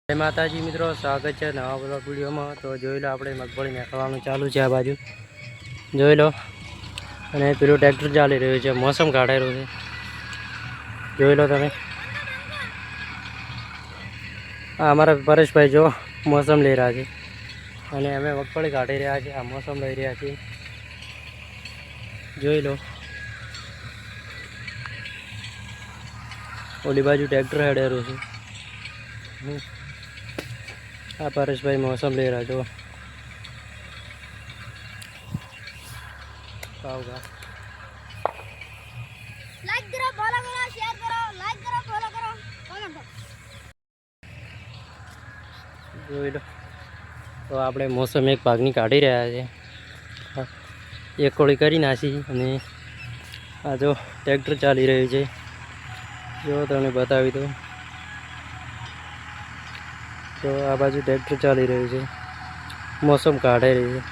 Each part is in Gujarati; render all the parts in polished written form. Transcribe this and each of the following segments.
જય માતાજી મિત્રો, સ્વાગત છે નવા બ્લોગ વિડીયોમાં। તો જોઈ લો, આપણે મગફળી નાખવાનું ચાલુ છે આ બાજુ, જોઈ લો। અને પેલું ટ્રેક્ટર ચાલી રહ્યું છે, મોસમ કાઢેલું છે, જોઈ લો તમે। આ અમારા પરેશભાઈ જો મોસમ લઈ રહ્યા છે, અને અમે મગફળી કાઢી રહ્યા છીએ, આ મોસમ લઈ રહ્યા છીએ, જોઈ લો। ઓલી બાજુ ટ્રેક્ટર હેડેરું છે, આ પરેશભાઈ મોસમ લઈ રહ્યા છો। લાઈક કરો, ફોલો કરો, શેર કરો, લાઈક કરો, ફોલો કરો, કોમેન્ટ કરો। જોઈ લો, તો આપણે મોસમ એક ભાગની કાઢી રહ્યા છે, એક કોળી કરી નાખી, અને આ જો ટ્રેક્ટર ચાલી રહ્યું છે, જો તમને બતાવી દઉં, તો આ બાજુ ટ્રેક્ટર ચાલી રહ્યું છે, મોસમ કાઢી રહ્યું છે।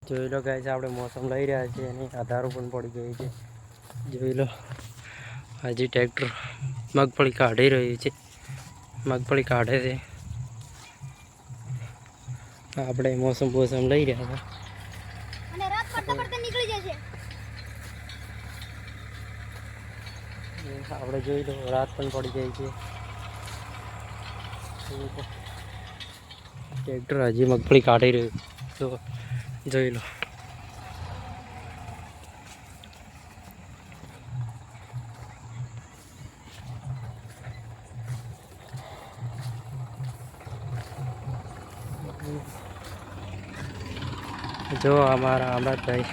જોઈ લો ગાઈસ, આપણે મોસમ લઈ રહ્યા છીએ, અને આધારો પણ પડી ગઈ છે, જોઈ લો। હજી ટ્રેક્ટર મગફળી કાઢી રહ્યું છે, મગફળી કાઢે છે, આપણે મોસમ લઈ રહ્યા હતા, અને રાત પડતા પડતા નીકળી જશે। આપણે જોઈ લો, રાત પણ પડી જાય છે, ટ્રેક્ટર હજી મગફળી કાઢી રહ્યું, તો જોઈ લો। જો અમારા અમૃતભાઈ